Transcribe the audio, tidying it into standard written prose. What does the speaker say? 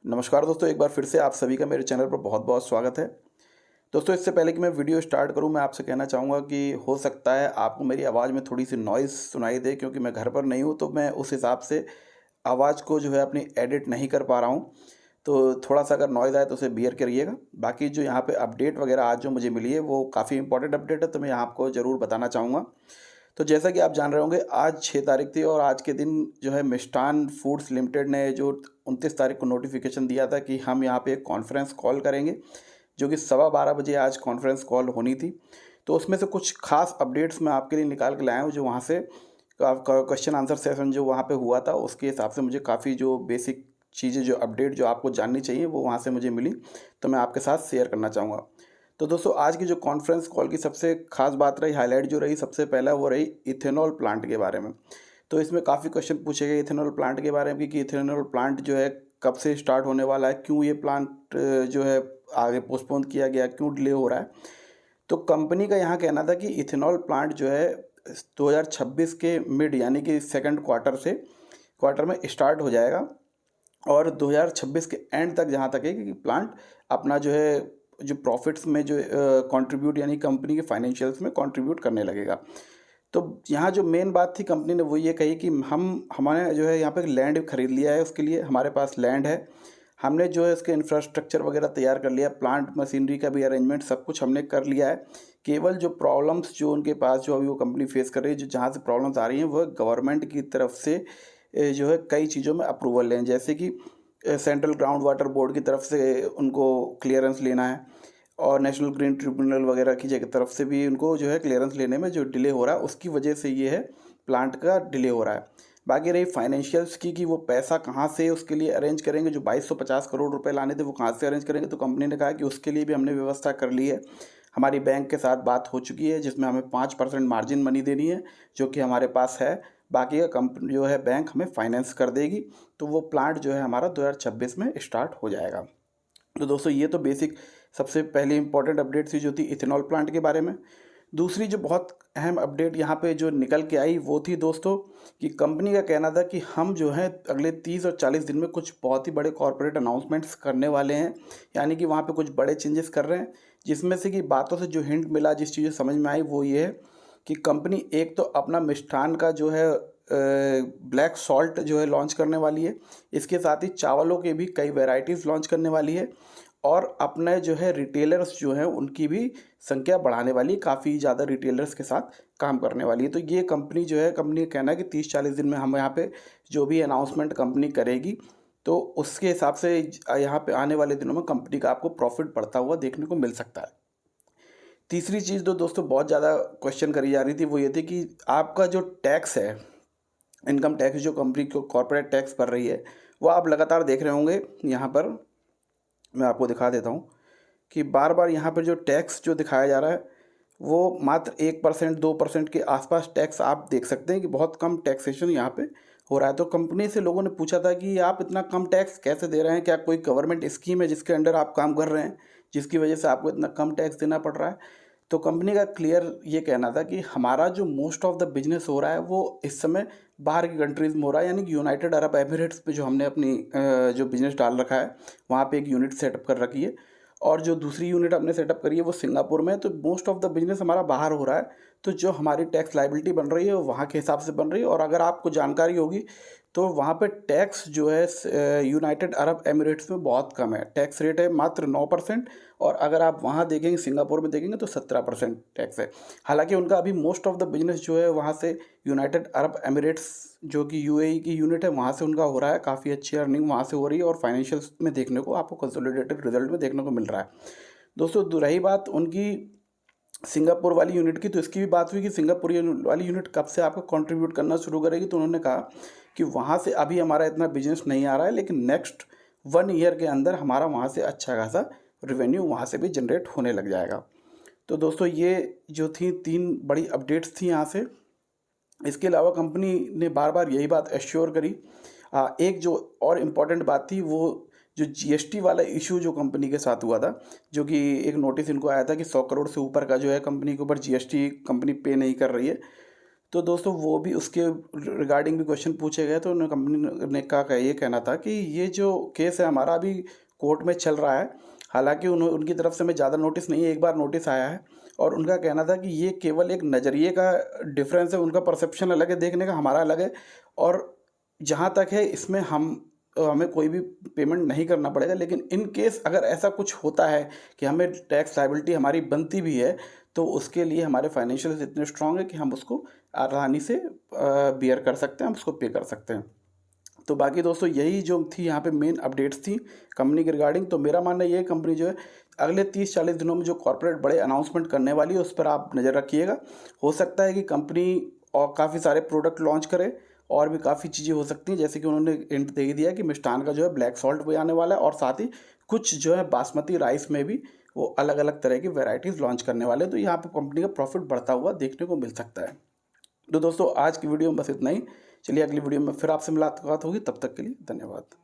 नमस्कार दोस्तों, एक बार फिर से आप सभी का मेरे चैनल पर बहुत बहुत स्वागत है। दोस्तों, इससे पहले कि मैं वीडियो स्टार्ट करूं, मैं आपसे कहना चाहूँगा कि हो सकता है आपको मेरी आवाज़ में थोड़ी सी नॉइज़ सुनाई दे, क्योंकि मैं घर पर नहीं हूं, तो मैं उस हिसाब से आवाज़ को जो है अपनी एडिट नहीं कर पा रहा हूं। तो थोड़ा-सा अगर नॉइज़ आए तो उसे बियर करिएगा। बाकी जो यहाँ पे अपडेट वगैरह आज जो मुझे मिली है वो काफ़ी इंपॉर्टेंट अपडेट है, तो मैं यहाँ आपको ज़रूर बताना चाहूँगा। तो जैसा कि आप जान रहे होंगे, आज 6 तारीख थी और आज के दिन जो है मिष्ठान फूड्स लिमिटेड ने जो 29 तारीख को नोटिफिकेशन दिया था कि हम यहाँ पे एक कॉन्फ्रेंस कॉल करेंगे, जो कि 12:15 बजे आज कॉन्फ्रेंस कॉल होनी थी। तो उसमें से कुछ खास अपडेट्स मैं आपके लिए निकाल के लाया हूँ, जो वहाँ से आपका क्वेश्चन आंसर सेशन जो वहाँ पे हुआ था, उसके हिसाब से मुझे काफ़ी जो बेसिक चीज़ें, जो अपडेट जो आपको जाननी चाहिए, वो वहाँ से मुझे मिली, तो मैं आपके साथ शेयर करना चाहूँगा। तो दोस्तों, आज की जो कॉन्फ्रेंस कॉल की सबसे खास बात रही, हाईलाइट जो रही, सबसे पहला वो रही इथेनॉल प्लांट के बारे में। तो इसमें काफ़ी क्वेश्चन पूछे गए इथेनॉल प्लांट के बारे में कि इथेनॉल प्लांट जो है कब से स्टार्ट होने वाला है, क्यों ये प्लांट जो है आगे पोस्टपोन किया गया, क्यों डिले हो रहा है। तो कंपनी का यहाँ कहना था कि इथेनॉल प्लांट जो है 2026 के मिड यानी कि सेकंड क्वार्टर में स्टार्ट हो जाएगा, और 2026 के एंड तक जहाँ तक है कि प्लांट अपना जो है जो प्रॉफिट्स में जो कंट्रीब्यूट यानी कंपनी के फाइनेंशियल्स में कंट्रीब्यूट करने लगेगा। तो यहाँ जो मेन बात थी, कंपनी ने वो ये कही कि हमारे जो है यहाँ पे लैंड खरीद लिया है, उसके लिए हमारे पास लैंड है, हमने जो है इसके इंफ्रास्ट्रक्चर वगैरह तैयार कर लिया, प्लांट मशीनरी का भी अरेंजमेंट सब कुछ हमने कर लिया है। केवल जो प्रॉब्लम्स जो उनके पास जो अभी वो कंपनी फेस कर रही है, जो जहाँ से प्रॉब्लम्स आ रही हैं, वह गवर्नमेंट की तरफ से जो है कई चीज़ों में अप्रूवल लें, जैसे कि सेंट्रल ग्राउंड वाटर बोर्ड की तरफ से उनको क्लियरेंस लेना है, और नेशनल ग्रीन ट्रिब्यूनल वगैरह की जगह तरफ से भी उनको जो है क्लियरेंस लेने में जो डिले हो रहा है, उसकी वजह से ये है प्लांट का डिले हो रहा है। बाकी रही फाइनेंशियल्स की कि वो पैसा कहाँ से उसके लिए अरेंज करेंगे, जो 2250 करोड़ रुपए लाने थे वो कहाँ से अरेंज करेंगे। तो कंपनी ने कहा कि उसके लिए भी हमने व्यवस्था कर ली है, हमारी बैंक के साथ बात हो चुकी है, जिसमें हमें 5% मार्जिन मनी देनी है, जो कि हमारे पास है। बाकी का कंपनी जो है बैंक हमें फाइनेंस कर देगी, तो वो प्लांट जो है हमारा 2026 में स्टार्ट हो जाएगा। तो दोस्तों, ये तो बेसिक सबसे पहली इंपॉर्टेंट अपडेट थी, जो थी इथेनॉल प्लांट के बारे में। दूसरी जो बहुत अहम अपडेट यहाँ पे जो निकल के आई, वो थी दोस्तों कि कंपनी का कहना था कि हम जो है अगले 30 और 40 दिन में कुछ बहुत ही बड़े कॉरपोरेट अनाउंसमेंट्स करने वाले हैं, यानी कि वहाँ पे कुछ बड़े चेंजेस कर रहे हैं। जिसमें से कि बातों से जो हिंट मिला, जिस चीज़ें समझ में आई, वो ये है कि कंपनी एक तो अपना मिष्ठान का जो है ब्लैक सॉल्ट जो है लॉन्च करने वाली है, इसके साथ ही चावलों के भी कई वैरायटीज़ लॉन्च करने वाली है, और अपने जो है रिटेलर्स जो हैं उनकी भी संख्या बढ़ाने वाली है, काफ़ी ज़्यादा रिटेलर्स के साथ काम करने वाली है। तो ये कंपनी जो है, कंपनी का कहना है कि 30-40 दिन में हम यहाँ पे जो भी अनाउंसमेंट कंपनी करेगी, तो उसके हिसाब से यहाँ पे आने वाले दिनों में कंपनी का आपको प्रॉफिट बढ़ता हुआ देखने को मिल सकता है। तीसरी चीज़ जो दोस्तों बहुत ज़्यादा क्वेश्चन करी जा रही थी, वो ये थी कि आपका जो टैक्स है, इनकम टैक्स जो कंपनी को कॉर्पोरेट टैक्स भर रही है, वो आप लगातार देख रहे होंगे। यहाँ पर मैं आपको दिखा देता हूँ कि बार बार यहाँ पर जो टैक्स जो दिखाया जा रहा है, वो मात्र 1% 2% के आसपास टैक्स आप देख सकते हैं कि बहुत कम टैक्सेशन यहाँ पे हो रहा है। तो कंपनी से लोगों ने पूछा था कि आप इतना कम टैक्स कैसे दे रहे हैं, क्या कोई गवर्नमेंट स्कीम है जिसके अंडर आप काम कर रहे हैं, जिसकी वजह से आपको इतना कम टैक्स देना पड़ रहा है। तो कंपनी का क्लियर ये कहना था कि हमारा जो मोस्ट ऑफ द बिजनेस हो रहा है, वो इस समय बाहर की कंट्रीज़ में हो रहा है, यानी कि यूनाइटेड अरब एमिरेट्स पे जो हमने अपनी जो बिज़नेस डाल रखा है, वहाँ पे एक यूनिट सेटअप कर रखी है, और जो दूसरी यूनिट हमने सेटअप करी है वो सिंगापुर में है। तो मोस्ट ऑफ द बिजनेस हमारा बाहर हो रहा है, तो जो हमारी टैक्स लाइबिलिटी बन रही है वो वहाँ के हिसाब से बन रही है। और अगर आपको जानकारी होगी तो वहाँ पे टैक्स जो है यूनाइटेड अरब एमिरेट्स में बहुत कम है, टैक्स रेट है मात्र 9%, और अगर आप वहाँ देखेंगे सिंगापुर में देखेंगे तो 17% टैक्स है। हालांकि उनका अभी मोस्ट ऑफ द बिजनेस जो है वहाँ से यूनाइटेड अरब एमिरेट्स जो कि यूएई की यूनिट है, वहाँ से उनका हो रहा है, काफ़ी अच्छी अर्निंग वहाँ से हो रही है, और फाइनेंशियल्स में देखने को आपको कंसोलिडेटेड रिजल्ट में देखने को मिल रहा है। दोस्तों, रही बात उनकी सिंगापुर वाली यूनिट की, तो इसकी भी बात हुई कि सिंगापुर वाली यूनिट कब से आपको कंट्रीब्यूट करना शुरू करेगी। तो उन्होंने कहा कि वहाँ से अभी हमारा इतना बिजनेस नहीं आ रहा है, लेकिन नेक्स्ट 1 ईयर के अंदर हमारा वहाँ से अच्छा खासा रेवेन्यू वहाँ से भी जनरेट होने लग जाएगा। तो दोस्तों, ये जो थी 3 बड़ी अपडेट्स थी यहाँ से। इसके अलावा कंपनी ने बार बार यही बात एश्योर करी। एक जो और इम्पॉर्टेंट बात थी, वो जो जीएसटी वाला इशू जो कंपनी के साथ हुआ था, जो कि एक नोटिस इनको आया था कि 100 करोड़ से ऊपर का जो है कंपनी के ऊपर जीएसटी कंपनी पे नहीं कर रही है। तो दोस्तों वो भी उसके रिगार्डिंग भी क्वेश्चन पूछे गए, तो उन्होंने कंपनी ने का ये कहना था कि ये जो केस है हमारा अभी कोर्ट में चल रहा है। हालांकि उनकी तरफ से हमें ज़्यादा नोटिस नहीं है, एक बार नोटिस आया है, और उनका कहना था कि ये केवल एक नज़रिए का डिफरेंस है, उनका परसेप्शन अलग है देखने का, हमारा अलग है। और जहाँ तक है इसमें हमें कोई भी पेमेंट नहीं करना पड़ेगा, लेकिन इन केस अगर ऐसा कुछ होता है कि हमें टैक्स लायबिलिटी हमारी बनती भी है, तो उसके लिए हमारे फाइनेंशियल इतने स्ट्रांग है कि हम उसको आसानी से बियर कर सकते हैं, हम उसको पे कर सकते हैं। तो बाकी दोस्तों यही जो थी यहाँ पे मेन अपडेट्स थी कंपनी के रिगार्डिंग। तो मेरा मानना ये कंपनी जो है अगले 30-40 दिनों में जो कॉर्पोरेट बड़े अनाउंसमेंट करने वाली है उस पर आप नज़र रखिएगा। हो सकता है कि कंपनी और काफ़ी सारे प्रोडक्ट लॉन्च करे, और भी काफ़ी चीज़ें हो सकती हैं, जैसे कि उन्होंने हिंट दे ही दिया कि मिष्ठान का जो है ब्लैक सॉल्ट भी आने वाला है, और साथ ही कुछ जो है बासमती राइस में भी वो अलग अलग तरह की वेराइटीज़ लॉन्च करने वाले हैं। तो यहाँ पे कंपनी का प्रॉफिट बढ़ता हुआ देखने को मिल सकता है। तो दोस्तों आज की वीडियो में बस इतना ही। चलिए अगली वीडियो में फिर आपसे मुलाकात होगी, तब तक के लिए धन्यवाद।